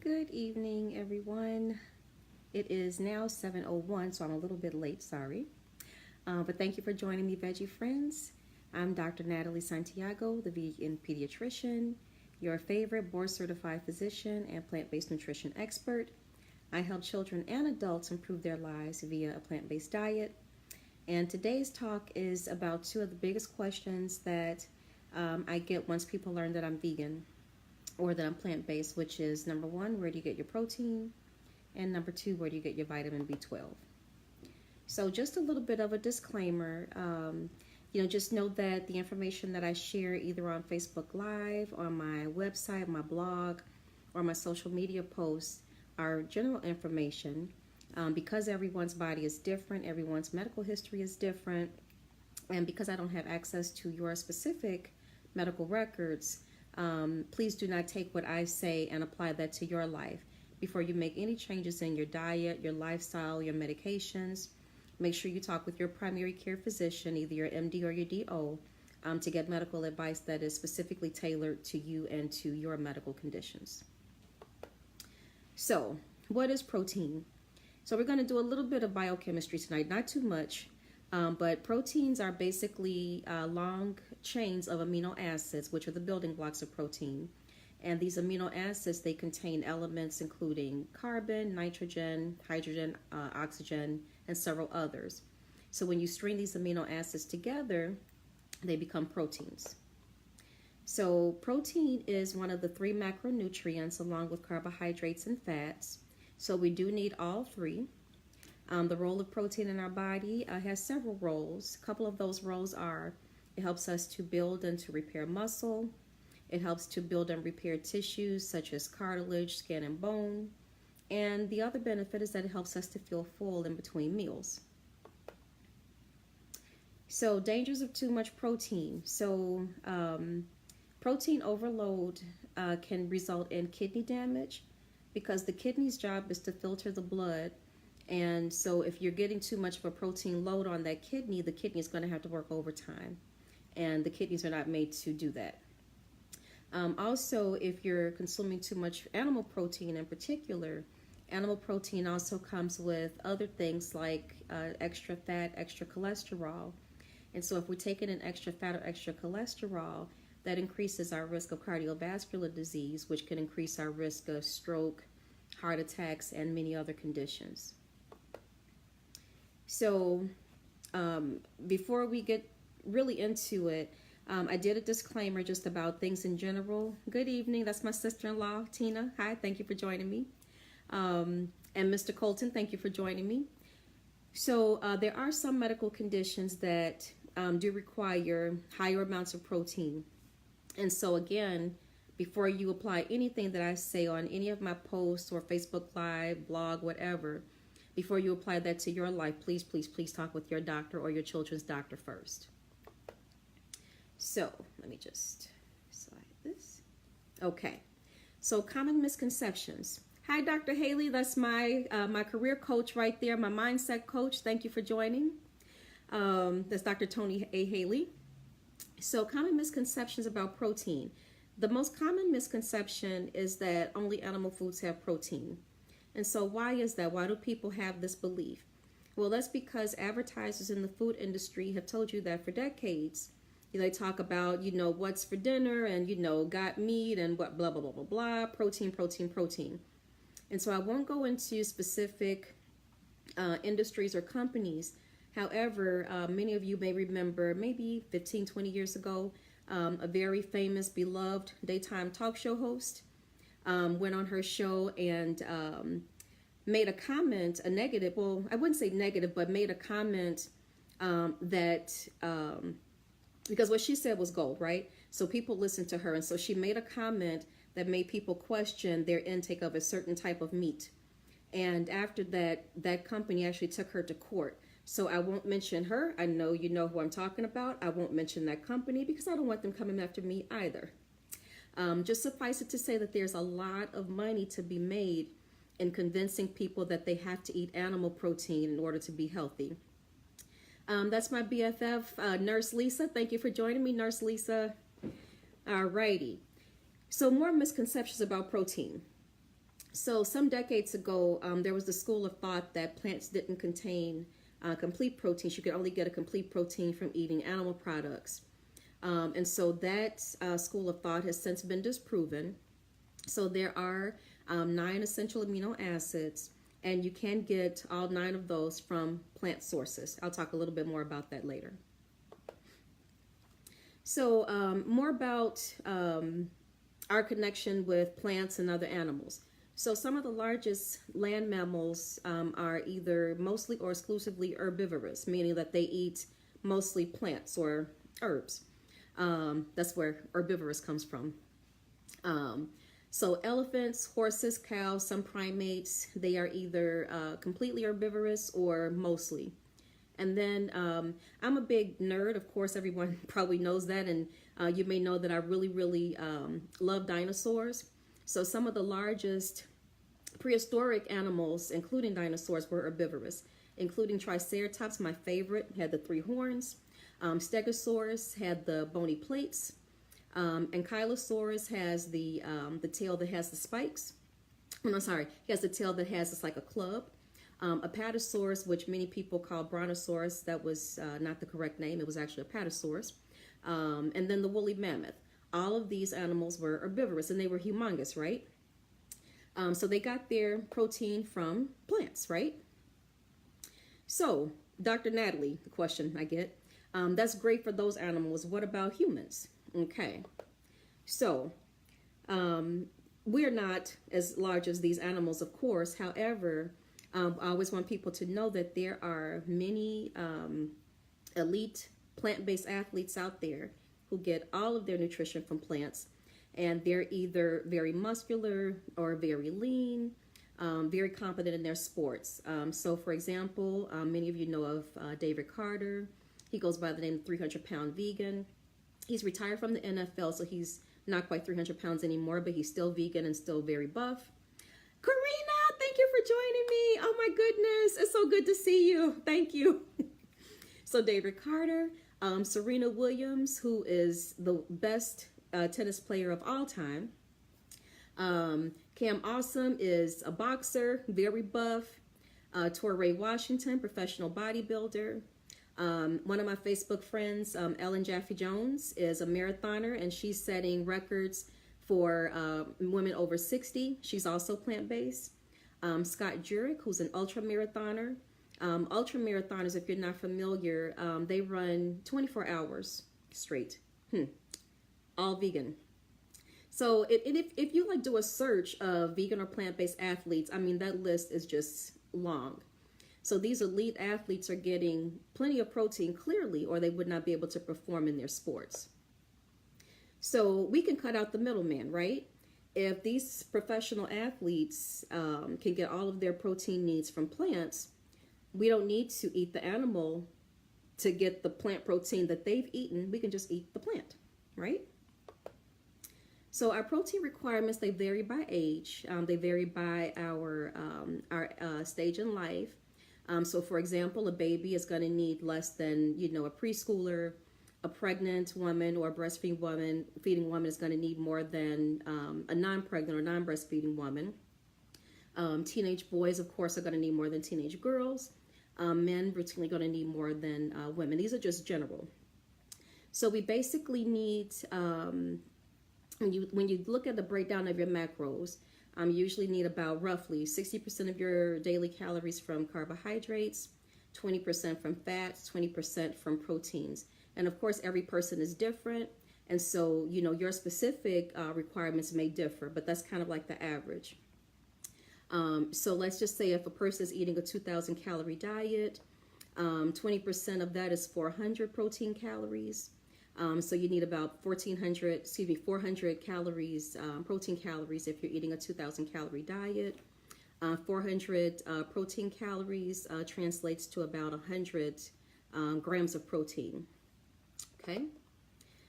Good evening, everyone. It is now 7:01, so I'm a little bit late, sorry. But thank you for joining me, Veggie Friends. I'm Dr. Natalie Santiago, the vegan pediatrician, your favorite board-certified physician and plant-based nutrition expert. I help children and adults improve their lives via a plant-based diet. And today's talk is about two of the biggest questions that I get once people learn that I'm vegan or that I'm plant-based, which is number one, where do you get your protein? And number two, where do you get your vitamin B12? So just a little bit of a disclaimer, just know that the information that I share either on Facebook Live, on my website, my blog, or my social media posts are general information. Because everyone's body is different, everyone's medical history is different, and because I don't have access to your specific medical records, please do not take what I say and apply that to your life. Before you make any changes in your diet, your lifestyle, your medications, make sure you talk with your primary care physician, either your MD or your DO, to get medical advice that is specifically tailored to you and to your medical conditions. So, what is protein? So we're going to do a little bit of biochemistry tonight, not too much, but proteins are basically long chains of amino acids, which are the building blocks of protein. And these amino acids, they contain elements including carbon, nitrogen, hydrogen, oxygen, and several others. So when you string these amino acids together, they become proteins. So protein is one of the three macronutrients along with carbohydrates and fats. So we do need all three. The role of protein in our body has several roles. A couple of those roles are it helps us to build and to repair muscle. It helps to build and repair tissues such as cartilage, skin, and bone. And the other benefit is that it helps us to feel full in between meals. So dangers of too much protein. So protein overload can result in kidney damage, because the kidney's job is to filter the blood. And so if you're getting too much of a protein load on that kidney, the kidney is going to have to work overtime. And the kidneys are not made to do that. Also, if you're consuming too much animal protein in particular, animal protein also comes with other things like extra fat, extra cholesterol. And so if we're taking in extra fat or extra cholesterol, that increases our risk of cardiovascular disease, which can increase our risk of stroke, heart attacks, and many other conditions. So before we get really into it, I did a disclaimer just about things in general. Good evening. That's my sister-in-law, Tina. Hi, thank you for joining me. And Mr. Colton, thank you for joining me. So there are some medical conditions that do require higher amounts of protein. And so again, before you apply anything that I say on any of my posts or Facebook Live, blog, whatever, before you apply that to your life, please, please, please talk with your doctor or your children's doctor first. So let me just slide this. Okay, so common misconceptions. Hi, Dr. Haley. That's my career coach right there, my mindset coach. Thank you for joining. That's Dr. Tony A. Haley. So common misconceptions about protein. The most common misconception is that only animal foods have protein. And so why is that? Why do people have this belief? Well, that's because advertisers in the food industry have told you that for decades. They talk about, what's for dinner and, got meat and what, blah, blah, blah, blah, blah, protein, protein, protein. And so I won't go into specific industries or companies. However, many of you may remember maybe 15, 20 years ago, a very famous, beloved daytime talk show host went on her show and made a comment, a negative, well, I wouldn't say negative, but made a comment that, because what she said was gold, right? So people listened to her. And so she made a comment that made people question their intake of a certain type of meat. And after that, that company actually took her to court. So I won't mention her. I know you know who I'm talking about. I won't mention that company because I don't want them coming after me either. Just suffice it to say that there's a lot of money to be made in convincing people that they have to eat animal protein in order to be healthy. That's my BFF, Nurse Lisa. Thank you for joining me, Nurse Lisa. Alrighty. So more misconceptions about protein. So some decades ago, there was the school of thought that plants didn't contain complete proteins. You could only get a complete protein from eating animal products. And so that school of thought has since been disproven. So there are 9 essential amino acids, and you can get all 9 of those from plant sources. I'll talk a little bit more about that later. So more about our connection with plants and other animals. So some of the largest land mammals are either mostly or exclusively herbivorous, meaning that they eat mostly plants or herbs. That's where herbivorous comes from. So elephants, horses, cows, some primates, they are either completely herbivorous or mostly. And then I'm a big nerd. Of course, everyone probably knows that. And you may know that I really love dinosaurs. So some of the largest prehistoric animals, including dinosaurs, were herbivorous, including Triceratops, my favorite, had the 3 horns. Stegosaurus had the bony plates. Ankylosaurus has the tail that has the spikes. Oh, no, sorry. He has the tail that has, it's like a club. Apatosaurus, which many people call Brontosaurus, that was not the correct name. It was actually Apatosaurus. And then the woolly mammoth. All of these animals were herbivorous, and they were humongous, right? So they got their protein from plants, right? So, Dr. Natalie, the question I get, that's great for those animals. What about humans? Okay, so we're not as large as these animals, of course. However, I always want people to know that there are many elite plant-based athletes out there who get all of their nutrition from plants, and they're either very muscular or very lean, very competent in their sports. So for example, many of you know of David Carter. He goes by the name of 300-pound vegan. He's retired from the NFL, so he's not quite 300 pounds anymore, but he's still vegan and still very buff. Karina, thank you for joining me. Oh my goodness, it's so good to see you. Thank you. So David Carter, Serena Williams, who is the best tennis player of all time. Cam Awesome is a boxer, very buff. Torrey Washington, professional bodybuilder. One of my Facebook friends, Ellen Jaffe Jones, is a marathoner, and she's setting records for women over 60. She's also plant-based. Scott Jurek, who's an ultra marathoner. Ultra marathoners, if you're not familiar, they run 24 hours straight, all vegan. So if you like do a search of vegan or plant-based athletes, I mean, that list is just long. So these elite athletes are getting plenty of protein clearly, or they would not be able to perform in their sports. So we can cut out the middleman, right? If these professional athletes can get all of their protein needs from plants, we don't need to eat the animal to get the plant protein that they've eaten. We can just eat the plant, right? So our protein requirements, they vary by age. They vary by our stage in life. So for example, a baby is going to need less than, a preschooler. A pregnant woman or a breastfeeding woman is going to need more than a non-pregnant or non-breastfeeding woman. Teenage boys, of course, are going to need more than teenage girls. Men routinely going to need more than women. These are just general. So we basically need, when you look at the breakdown of your macros, you usually need about roughly 60% of your daily calories from carbohydrates, 20% from fats, 20% from proteins. And of course, every person is different. And so, your specific requirements may differ, but that's kind of like the average. So let's just say if a person is eating a 2,000 calorie diet, 20% of that is 400 protein calories. So you need about 400 calories, protein calories if you're eating a 2,000 calorie diet. 400 protein calories translates to about 100 grams of protein. Okay.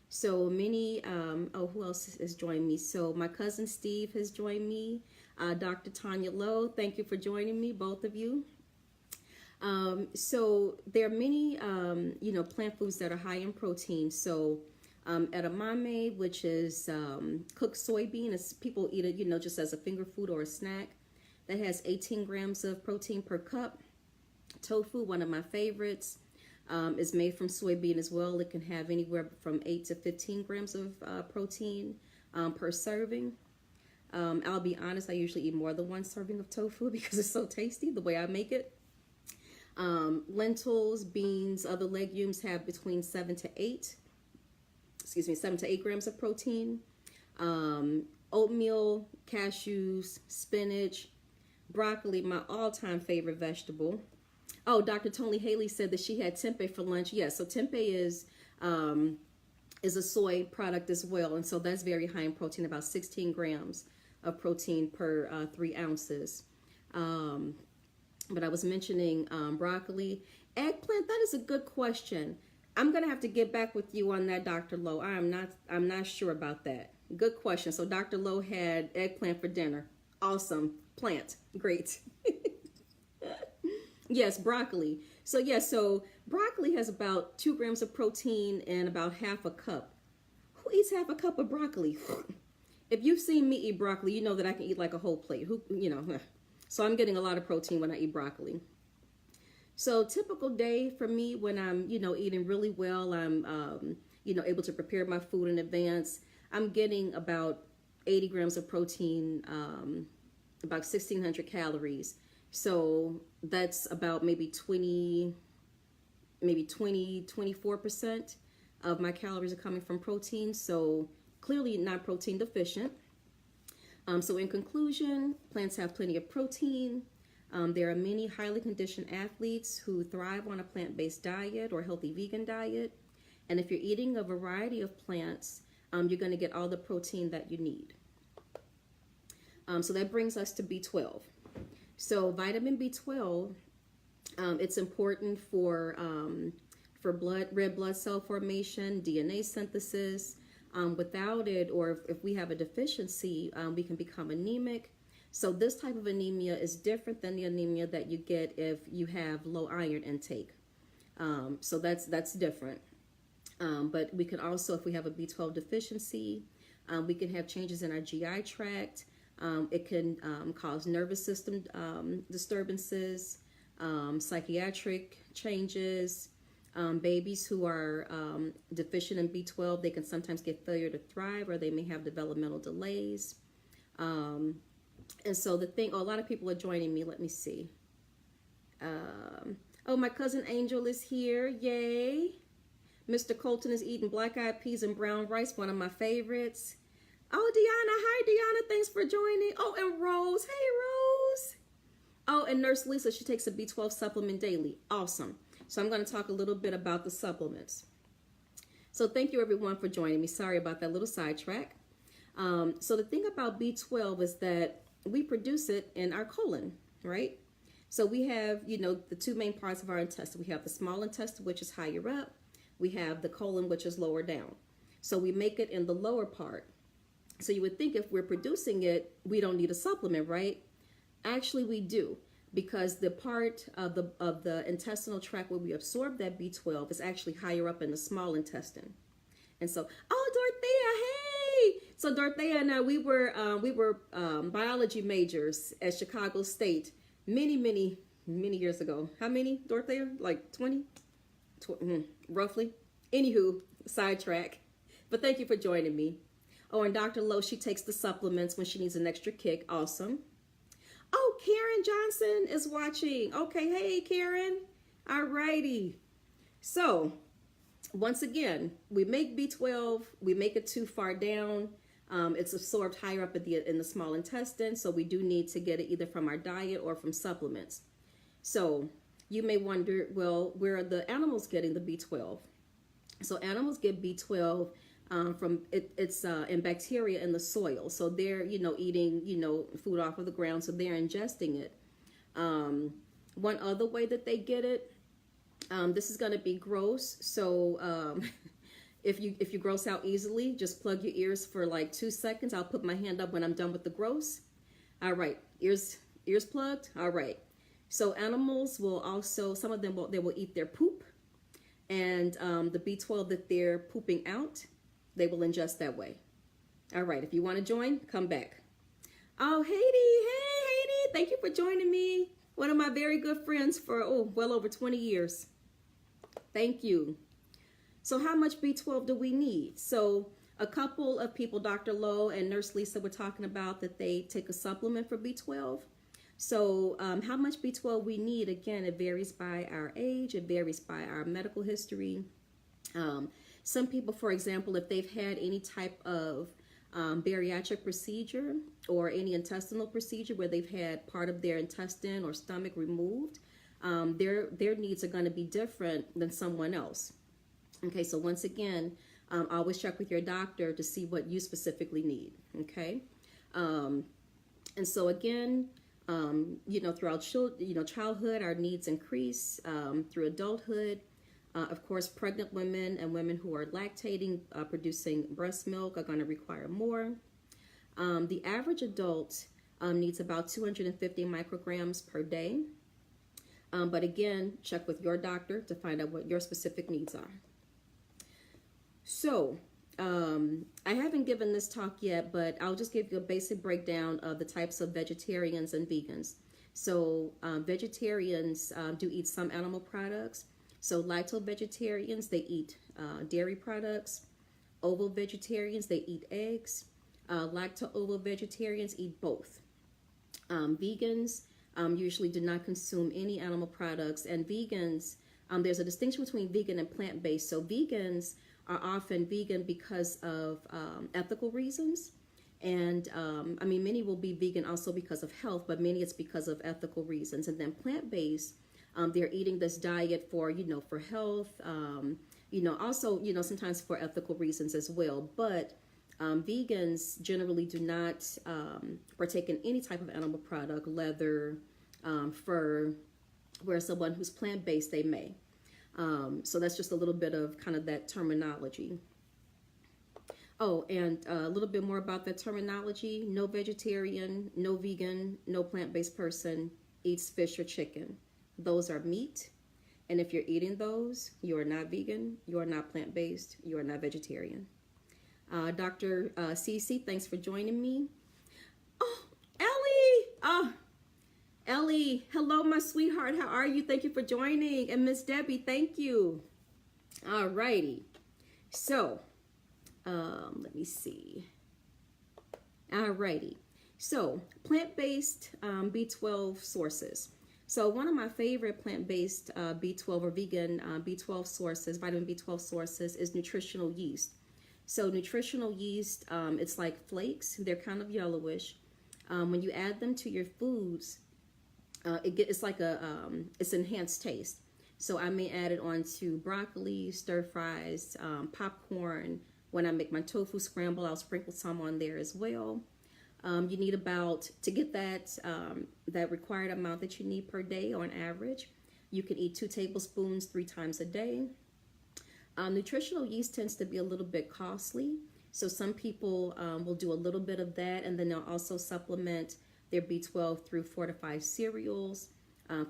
So many, who else has joined me? So my cousin Steve has joined me. Dr. Tanya Lowe, thank you for joining me, both of you. So there are many, plant foods that are high in protein. So edamame, which is cooked soybean, people eat it, just as a finger food or a snack. that has 18 grams of protein per cup. Tofu, one of my favorites, is made from soybean as well. It can have anywhere from 8 to 15 grams of protein per serving. I'll be honest, I usually eat more than one serving of tofu because it's so tasty the way I make it. Lentils, beans, other legumes have between 7 to 8 grams of protein. Oatmeal, cashews, spinach, broccoli, my all-time favorite vegetable. Oh, Dr. Tony Haley said that she had tempeh for lunch. Yes, so tempeh is a soy product as well, and so that's very high in protein, about 16 grams of protein per 3 ounces. But I was mentioning broccoli. Eggplant, that is a good question. I'm gonna have to get back with you on that, Dr. Lowe. I'm not sure about that. Good question. So Dr. Lowe had eggplant for dinner. Awesome. Plant. Great. Yes, broccoli. So yes, so broccoli has about 2 grams of protein and about half a cup. Who eats half a cup of broccoli? If you've seen me eat broccoli, you know that I can eat like a whole plate. So I'm getting a lot of protein when I eat broccoli. So typical day for me when I'm, eating really well, I'm, able to prepare my food in advance. I'm getting about 80 grams of protein, about 1,600 calories. So that's about maybe 24% of my calories are coming from protein. So clearly not protein deficient. So in conclusion, plants have plenty of protein. There are many highly conditioned athletes who thrive on a plant-based diet or healthy vegan diet. And if you're eating a variety of plants, you're going to get all the protein that you need. So that brings us to B12. So vitamin B12, it's important for red blood cell formation, DNA synthesis. Without it, or if we have a deficiency, we can become anemic. So this type of anemia is different than the anemia that you get if you have low iron intake. So that's different. But we can also, if we have a B12 deficiency, we can have changes in our GI tract. It can cause nervous system disturbances, psychiatric changes. Babies who are deficient in B12, they can sometimes get failure to thrive, or they may have developmental delays. And so a lot of people are joining me. Let me see. Oh, my cousin Angel is here. Yay. Mr. Colton is eating black-eyed peas and brown rice, one of my favorites. Oh, Deanna. Hi, Deanna. Thanks for joining. Oh, and Rose. Hey, Rose. Oh, and Nurse Lisa, she takes a B12 supplement daily. Awesome. So I'm going to talk a little bit about the supplements. So thank you, everyone, for joining me. Sorry about that little sidetrack. So the thing about B12 is that we produce it in our colon, right? So we have, the 2 main parts of our intestine. We have the small intestine, which is higher up. We have the colon, which is lower down. So we make it in the lower part. So you would think if we're producing it, we don't need a supplement, right? Actually, we do. Because the part of the intestinal tract where we absorb that B12 is actually higher up in the small intestine. And so, oh, Dorothea, hey! So Dorothea and I, we were biology majors at Chicago State many years ago. How many, Dorothea? Like 20? Roughly. Anywho, sidetrack. But thank you for joining me. Oh, and Dr. Lowe, she takes the supplements when she needs an extra kick. Awesome. Oh, Karen Johnson is watching. Okay, hey, Karen. All righty. So, once again, we make B12. We make it too far down. It's absorbed higher up in the small intestine, so we do need to get it either from our diet or from supplements. So, you may wonder, well, where are the animals getting the B12? So, animals get B12 from it's in bacteria in the soil. So they're, eating, food off of the ground. So they're ingesting it. One other way that they get it, this is going to be gross. So if you gross out easily, just plug your ears for like 2 seconds. I'll put my hand up when I'm done with the gross. All right. Ears plugged. All right. So animals will also, some of them will eat their poop, and the B12 that they're pooping out, they will ingest that way. All right, if you want to join, come back. Oh, Haiti, hey, Haiti, thank you for joining me. One of my very good friends for, well over 20 years. Thank you. So how much B12 do we need? So a couple of people, Dr. Lowe and Nurse Lisa, were talking about that they take a supplement for B12. So how much B12 we need, again, it varies by our age. It varies by our medical history. Some people, for example, if they've had any type of bariatric procedure or any intestinal procedure where they've had part of their intestine or stomach removed, their needs are going to be different than someone else. Okay, so once again, always check with your doctor to see what you specifically need. Okay, and so again, throughout childhood, our needs increase. Through adulthood, of course, pregnant women and women who are lactating, producing breast milk, are going to require more. The average adult needs about 250 micrograms per day. But again, check with your doctor to find out what your specific needs are. So, I haven't given this talk yet, but I'll just give you a basic breakdown of the types of vegetarians and vegans. So, vegetarians do eat some animal products. So, lacto-vegetarians, they eat dairy products. Ovo-vegetarians, they eat eggs. Lacto-ovo-vegetarians eat both. Vegans usually do not consume any animal products. And vegans, there's a distinction between vegan and plant-based. So, vegans are often vegan because of ethical reasons. And many will be vegan also because of health, but many it's because of ethical reasons. And then plant-based, they're eating this diet for, for health, also, sometimes for ethical reasons as well. But vegans generally do not partake in any type of animal product, leather, fur, where someone who's plant-based, they may. So that's just a little bit of kind of that terminology. Oh, and a little bit more about that terminology. No vegetarian, no vegan, no plant-based person eats fish or chicken. Those are meat. And if you're eating those, you are not vegan, you are not plant-based, you are not vegetarian. Dr. Cece, thanks for joining me. Oh, Ellie! Oh, Ellie, hello, my sweetheart. How are you? Thank you for joining. And Miss Debbie, thank you. All righty. So, let me see. All righty. So, plant-based B12 sources. So, one of my favorite plant-based B12 or vegan B12 sources, vitamin B12 sources, is nutritional yeast. So, nutritional yeast, it's like flakes. They're kind of yellowish. When you add them to your foods, it's like it's enhanced taste. So I may add it onto broccoli, stir fries, popcorn. When I make my tofu scramble, I'll sprinkle some on there as well. You need about, to get that required amount that you need per day on average, you can eat 2 tablespoons 3 times a day. Nutritional yeast tends to be a little bit costly. So some people will do a little bit of that, and then they'll also supplement their B12 through fortified cereals,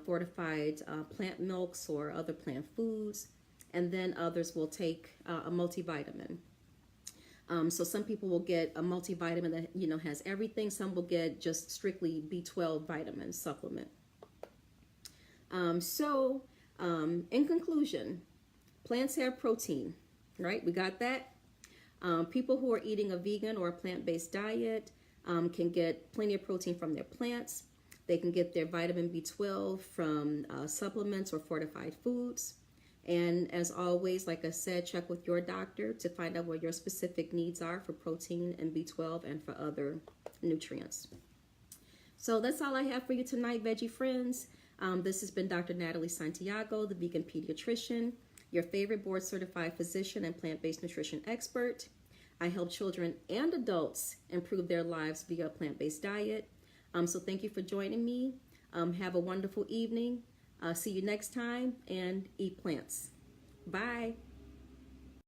fortified plant milks or other plant foods, and then others will take a multivitamin. So some people will get a multivitamin that has everything. Some will get just strictly B12 vitamin supplement. In conclusion, plants have protein, right? We got that. People who are eating a vegan or a plant-based diet can get plenty of protein from their plants. They can get their vitamin B12 from supplements or fortified foods. And as always, like I said, check with your doctor to find out what your specific needs are for protein and B12 and for other nutrients. So that's all I have for you tonight, veggie friends. This has been Dr. Natalie Santiago, the vegan pediatrician, your favorite board-certified physician and plant-based nutrition expert. I help children and adults improve their lives via a plant-based diet. So thank you for joining me. Have a wonderful evening. See you next time, and eat plants. Bye.